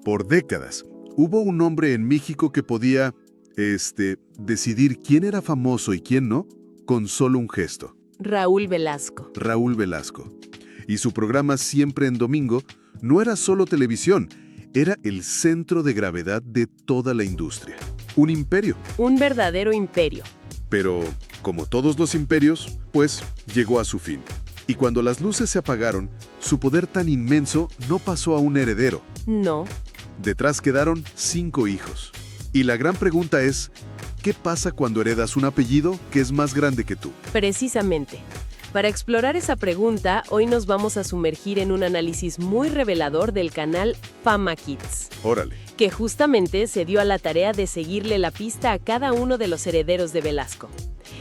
Por décadas, hubo un hombre en México que podía, decidir quién era famoso y quién no, con solo un gesto. Raúl Velasco. Raúl Velasco. Y su programa Siempre en Domingo no era solo televisión, era el centro de gravedad de toda la industria. Un imperio. Un verdadero imperio. Pero, como todos los imperios, pues llegó a su fin. Y cuando las luces se apagaron, su poder tan inmenso no pasó a un heredero. No. Detrás quedaron 5 hijos. Y la gran pregunta es, ¿qué pasa cuando heredas un apellido que es más grande que tú? Precisamente. Para explorar esa pregunta, hoy nos vamos a sumergir en un análisis muy revelador del canal Fama Kids, Órale. que justamente se dio a la tarea de seguirle la pista a cada uno de los herederos de Velasco.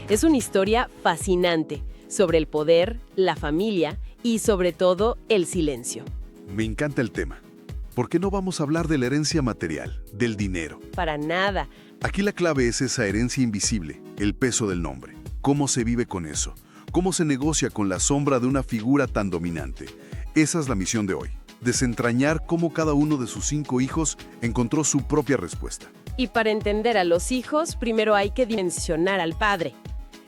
Es una historia fascinante sobre el poder, la familia y, sobre todo, el silencio. Me encanta el tema. ¿Por qué no vamos a hablar de la herencia material, del dinero? Para nada. Aquí la clave es esa herencia invisible, el peso del nombre. ¿Cómo se vive con eso? ¿Cómo se negocia con la sombra de una figura tan dominante? Esa es la misión de hoy. Desentrañar cómo cada uno de sus 5 hijos encontró su propia respuesta. Y para entender a los hijos, primero hay que dimensionar al padre.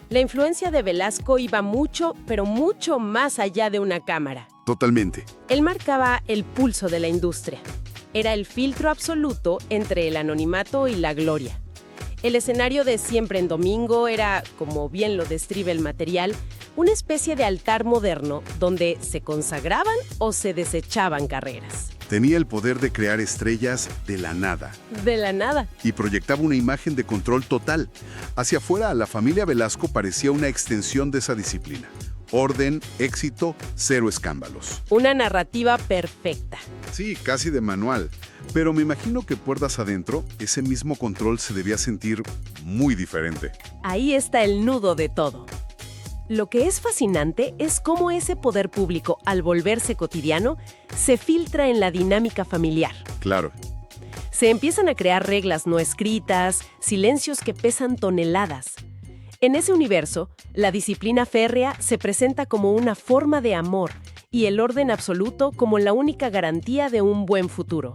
La influencia de Velasco iba mucho, pero mucho más allá de una cámara. Totalmente. Él marcaba el pulso de la industria. Era el filtro absoluto entre el anonimato y la gloria. El escenario de Siempre en Domingo era, como bien lo describe el material, una especie de altar moderno donde se consagraban o se desechaban carreras. Tenía el poder de crear estrellas de la nada. De la nada. Y proyectaba una imagen de control total. Hacia afuera, la familia Velasco parecía una extensión de esa disciplina. Orden, éxito, 0 escándalos. Una narrativa perfecta. Sí, casi de manual. Pero me imagino que puertas adentro, ese mismo control se debía sentir muy diferente. Ahí está el nudo de todo. Lo que es fascinante es cómo ese poder público, al volverse cotidiano, se filtra en la dinámica familiar. Claro. Se empiezan a crear reglas no escritas, silencios que pesan toneladas. En ese universo, la disciplina férrea se presenta como una forma de amor y el orden absoluto como la única garantía de un buen futuro.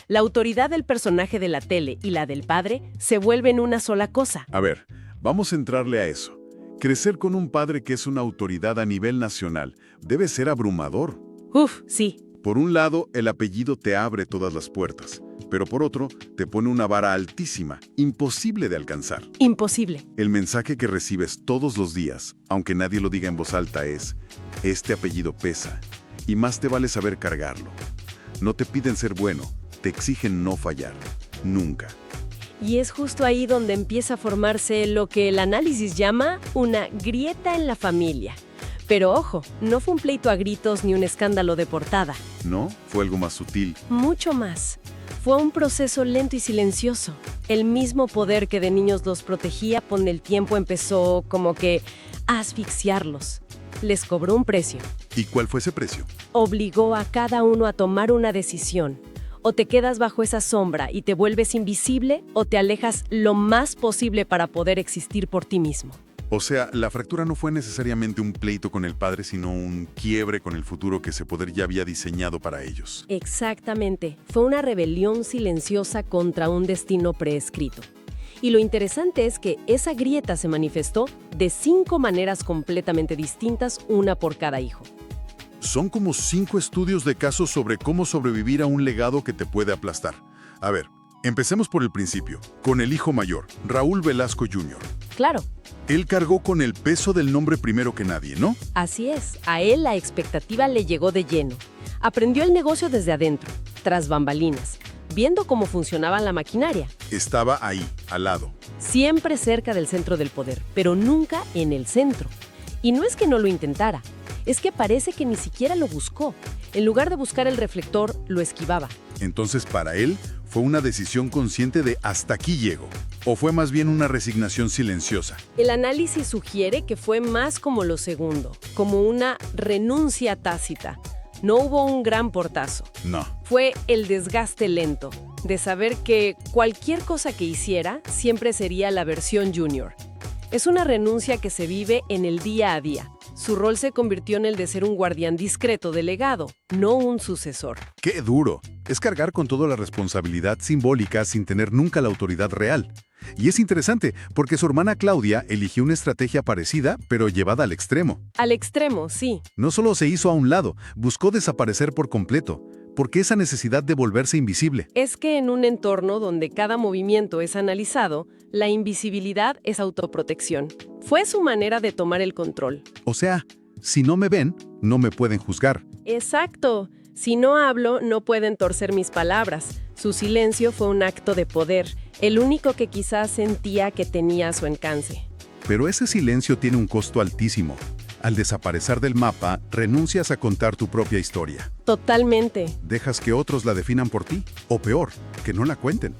La autoridad del personaje de la tele y la del padre se vuelven una sola cosa. A ver, vamos a entrarle a eso. Crecer con un padre que es una autoridad a nivel nacional debe ser abrumador. Uf, sí. Por un lado, el apellido te abre todas las puertas, pero por otro, te pone una vara altísima, imposible de alcanzar. Imposible. El mensaje que recibes todos los días, aunque nadie lo diga en voz alta, es: este apellido pesa, y más te vale saber cargarlo. No te piden ser bueno, te exigen no fallar. Nunca. Y es justo ahí donde empieza a formarse lo que el análisis llama una grieta en la familia. Pero ojo, no fue un pleito a gritos ni un escándalo de portada. ¿No? Fue algo más sutil. Mucho más. Fue un proceso lento y silencioso. El mismo poder que de niños los protegía, con el tiempo empezó como que a asfixiarlos. Les cobró un precio. ¿Y cuál fue ese precio? Obligó a cada uno a tomar una decisión. O te quedas bajo esa sombra y te vuelves invisible, o te alejas lo más posible para poder existir por ti mismo. O sea, la fractura no fue necesariamente un pleito con el padre, sino un quiebre con el futuro que ese poder ya había diseñado para ellos. Exactamente. Fue una rebelión silenciosa contra un destino preescrito. Y lo interesante es que esa grieta se manifestó de 5 maneras completamente distintas, una por cada hijo. Son como 5 estudios de casos sobre cómo sobrevivir a un legado que te puede aplastar. A ver, empecemos por el principio, con el hijo mayor, Raúl Velasco Jr. Claro. Él cargó con el peso del nombre primero que nadie, ¿no? Así es. A él la expectativa le llegó de lleno. Aprendió el negocio desde adentro, tras bambalinas, viendo cómo funcionaba la maquinaria. Estaba ahí, al lado. Siempre cerca del centro del poder, pero nunca en el centro. Y no es que no lo intentara, es que parece que ni siquiera lo buscó. En lugar de buscar el reflector, lo esquivaba. Entonces, para él, fue una decisión consciente de hasta aquí llego. ¿O fue más bien una resignación silenciosa? El análisis sugiere que fue más como lo segundo, como una renuncia tácita. No hubo un gran portazo. No. Fue el desgaste lento, de saber que cualquier cosa que hiciera siempre sería la versión junior. Es una renuncia que se vive en el día a día, Su rol se convirtió en el de ser un guardián discreto del legado, no un sucesor. ¡Qué duro! Es cargar con toda la responsabilidad simbólica sin tener nunca la autoridad real. Y es interesante, porque su hermana Claudia eligió una estrategia parecida, pero llevada al extremo. Al extremo, sí. No solo se hizo a un lado, buscó desaparecer por completo. ¿Por qué esa necesidad de volverse invisible? Es que en un entorno donde cada movimiento es analizado, la invisibilidad es autoprotección. Fue su manera de tomar el control. O sea, si no me ven, no me pueden juzgar. Exacto. Si no hablo, no pueden torcer mis palabras. Su silencio fue un acto de poder, el único que quizás sentía que tenía a su alcance. Pero ese silencio tiene un costo altísimo. Al desaparecer del mapa, renuncias a contar tu propia historia. Totalmente. Dejas que otros la definan por ti, o peor, que no la cuenten.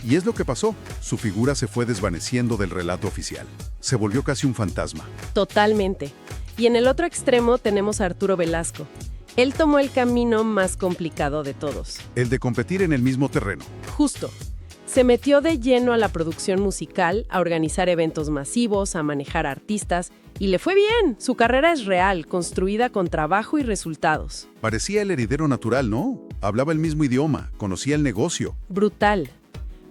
Y es lo que pasó. Su figura se fue desvaneciendo del relato oficial. Se volvió casi un fantasma. Totalmente. Y en el otro extremo tenemos a Arturo Velasco. Él tomó el camino más complicado de todos. El de competir en el mismo terreno. Justo. Se metió de lleno a la producción musical, a organizar eventos masivos, a manejar artistas, y le fue bien. Su carrera es real, construida con trabajo y resultados. Parecía el heredero natural, ¿no? Hablaba el mismo idioma, conocía el negocio. Brutal.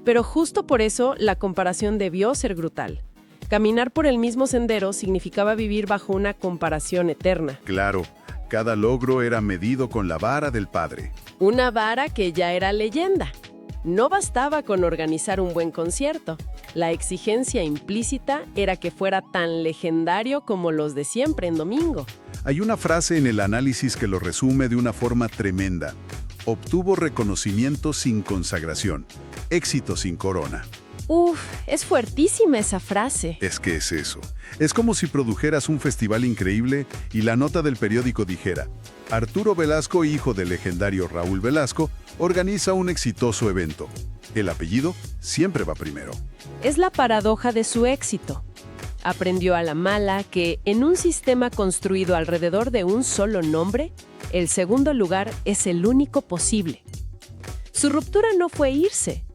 Pero justo por eso la comparación debió ser brutal. Caminar por el mismo sendero significaba vivir bajo una comparación eterna. Claro, cada logro era medido con la vara del padre. Una vara que ya era leyenda. No bastaba con organizar un buen concierto. La exigencia implícita era que fuera tan legendario como los de siempre en domingo. Hay una frase en el análisis que lo resume de una forma tremenda. Obtuvo reconocimiento sin consagración, éxito sin corona. Uf, es fuertísima esa frase. Es que es eso. Es como si produjeras un festival increíble y la nota del periódico dijera: Arturo Velasco, hijo del legendario Raúl Velasco, organiza un exitoso evento. El apellido siempre va primero. Es la paradoja de su éxito. Aprendió a la mala que, en un sistema construido alrededor de un solo nombre, el segundo lugar es el único posible. Su ruptura no fue irse,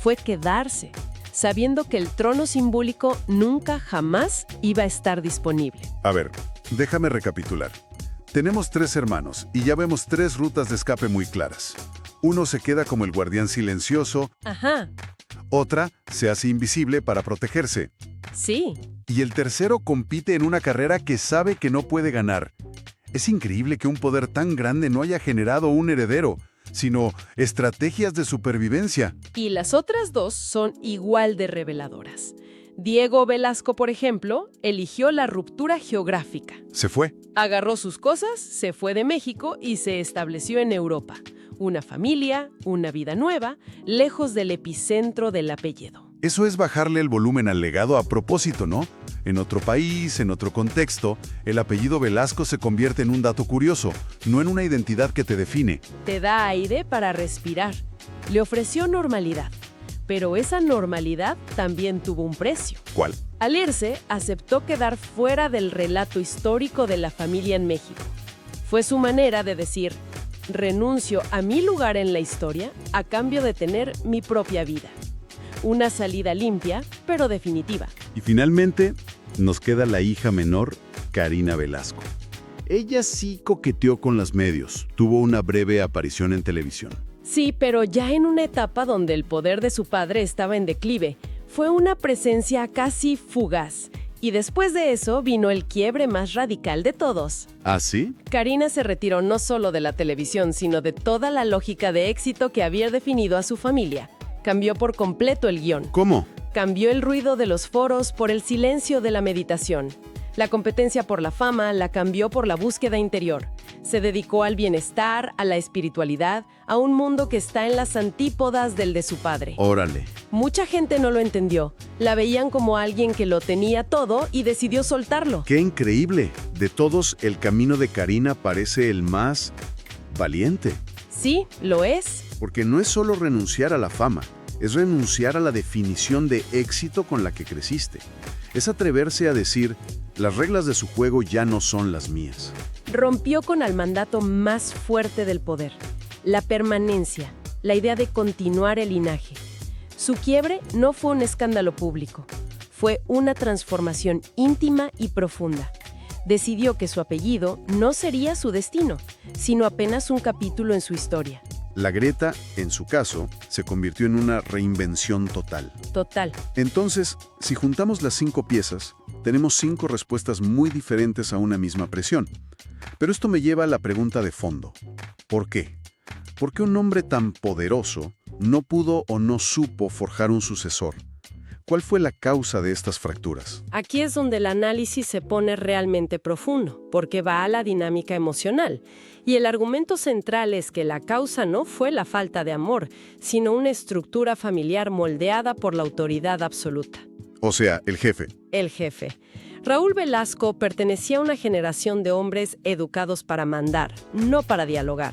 fue quedarse, sabiendo que el trono simbólico nunca jamás iba a estar disponible. A ver, déjame recapitular. Tenemos 3 hermanos y ya vemos 3 rutas de escape muy claras. Uno se queda como el guardián silencioso. Ajá. Otra se hace invisible para protegerse. Sí. Y el tercero compite en una carrera que sabe que no puede ganar. Es increíble que un poder tan grande no haya generado un heredero, sino estrategias de supervivencia. Y las otras 2 son igual de reveladoras. Diego Velasco, por ejemplo, eligió la ruptura geográfica. Se fue. Agarró sus cosas, se fue de México y se estableció en Europa. Una familia, una vida nueva, lejos del epicentro del apellido. Eso es bajarle el volumen al legado a propósito, ¿no? En otro país, en otro contexto, el apellido Velasco se convierte en un dato curioso, no en una identidad que te define. Te da aire para respirar. Le ofreció normalidad. Pero esa normalidad también tuvo un precio. ¿Cuál? Al irse, aceptó quedar fuera del relato histórico de la familia en México. Fue su manera de decir: renuncio a mi lugar en la historia a cambio de tener mi propia vida. Una salida limpia, pero definitiva. Y finalmente, nos queda la hija menor, Karina Velasco. Ella sí coqueteó con los medios, tuvo una breve aparición en televisión. Sí, pero ya en una etapa donde el poder de su padre estaba en declive. Fue una presencia casi fugaz. Y después de eso vino el quiebre más radical de todos. ¿Ah, sí? Karina se retiró no solo de la televisión, sino de toda la lógica de éxito que había definido a su familia. Cambió por completo el guión. ¿Cómo? Cambió el ruido de los foros por el silencio de la meditación. La competencia por la fama la cambió por la búsqueda interior. Se dedicó al bienestar, a la espiritualidad, a un mundo que está en las antípodas del de su padre. Órale. Mucha gente no lo entendió. La veían como alguien que lo tenía todo y decidió soltarlo. ¡Qué increíble! De todos, el camino de Karina parece el más valiente. Sí, lo es. Porque no es solo renunciar a la fama, es renunciar a la definición de éxito con la que creciste. Es atreverse a decir: las reglas de su juego ya no son las mías. Rompió con el mandato más fuerte del poder, la permanencia, la idea de continuar el linaje. Su quiebre no fue un escándalo público, fue una transformación íntima y profunda. Decidió que su apellido no sería su destino, sino apenas un capítulo en su historia. La Greta, en su caso, se convirtió en una reinvención total. Total. Entonces, si juntamos las 5 piezas, tenemos 5 respuestas muy diferentes a una misma presión. Pero esto me lleva a la pregunta de fondo. ¿Por qué? ¿Por qué un hombre tan poderoso no pudo o no supo forjar un sucesor? ¿Cuál fue la causa de estas fracturas? Aquí es donde el análisis se pone realmente profundo, porque va a la dinámica emocional. Y el argumento central es que la causa no fue la falta de amor, sino una estructura familiar moldeada por la autoridad absoluta. O sea, el jefe. El jefe. Raúl Velasco pertenecía a una generación de hombres educados para mandar, no para dialogar.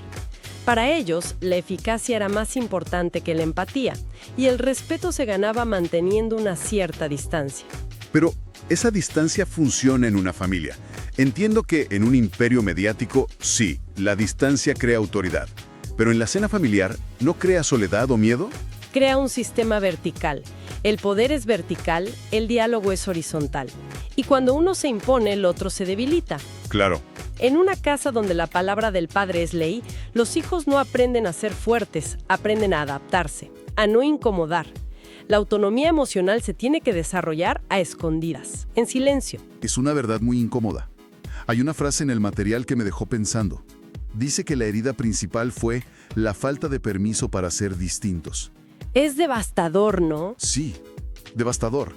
Para ellos, la eficacia era más importante que la empatía, y el respeto se ganaba manteniendo una cierta distancia. Pero esa distancia funciona en una familia. Entiendo que en un imperio mediático, sí, la distancia crea autoridad. Pero en la escena familiar, ¿no crea soledad o miedo? Crea un sistema vertical. El poder es vertical, el diálogo es horizontal. Y cuando uno se impone, el otro se debilita. Claro. En una casa donde la palabra del padre es ley, los hijos no aprenden a ser fuertes, aprenden a adaptarse, a no incomodar. La autonomía emocional se tiene que desarrollar a escondidas, en silencio. Es una verdad muy incómoda. Hay una frase en el material que me dejó pensando. Dice que la herida principal fue la falta de permiso para ser distintos. Es devastador, ¿no? Sí, devastador.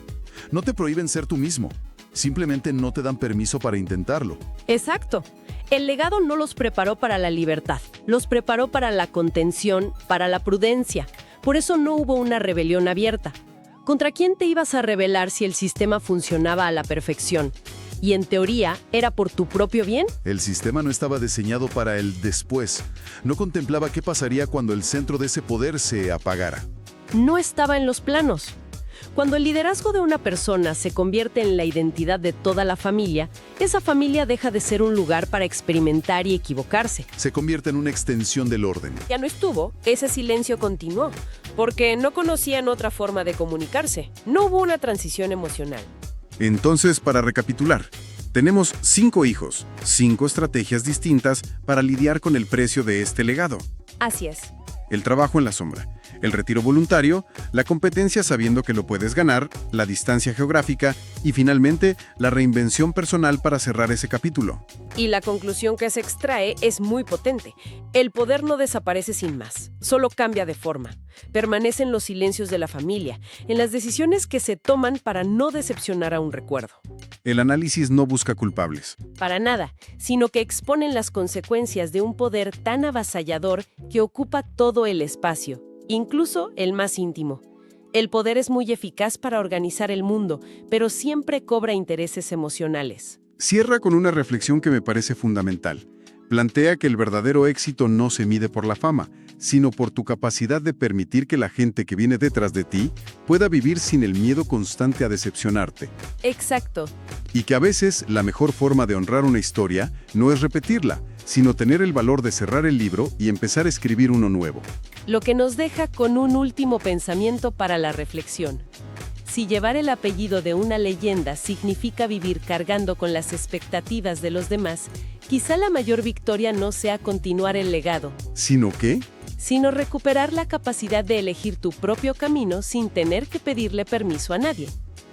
No te prohíben ser tú mismo. Simplemente no te dan permiso para intentarlo. Exacto. El legado no los preparó para la libertad, los preparó para la contención, para la prudencia. Por eso no hubo una rebelión abierta. ¿Contra quién te ibas a rebelar si el sistema funcionaba a la perfección? Y en teoría, ¿era por tu propio bien? El sistema no estaba diseñado para el después. No contemplaba qué pasaría cuando el centro de ese poder se apagara. No estaba en los planos. Cuando el liderazgo de una persona se convierte en la identidad de toda la familia, esa familia deja de ser un lugar para experimentar y equivocarse. Se convierte en una extensión del orden. Ya no estuvo, ese silencio continuó, porque no conocían otra forma de comunicarse. No hubo una transición emocional. Entonces, para recapitular, tenemos 5 hijos, 5 estrategias distintas para lidiar con el precio de este legado. Así es. El trabajo en la sombra, el retiro voluntario, la competencia sabiendo que lo puedes ganar, la distancia geográfica y finalmente la reinvención personal para cerrar ese capítulo. Y la conclusión que se extrae es muy potente. El poder no desaparece sin más, solo cambia de forma. Permanece en los silencios de la familia, en las decisiones que se toman para no decepcionar a un recuerdo. El análisis no busca culpables. Para nada, sino que exponen las consecuencias de un poder tan avasallador que ocupa todo el espacio, incluso el más íntimo. El poder es muy eficaz para organizar el mundo, pero siempre cobra intereses emocionales. Cierra con una reflexión que me parece fundamental. Plantea que el verdadero éxito no se mide por la fama, sino por tu capacidad de permitir que la gente que viene detrás de ti pueda vivir sin el miedo constante a decepcionarte. Exacto. Y que a veces la mejor forma de honrar una historia no es repetirla, sino tener el valor de cerrar el libro y empezar a escribir uno nuevo. Lo que nos deja con un último pensamiento para la reflexión. Si llevar el apellido de una leyenda significa vivir cargando con las expectativas de los demás, quizá la mayor victoria no sea continuar el legado, ¿Sino qué? sino recuperar la capacidad de elegir tu propio camino sin tener que pedirle permiso a nadie.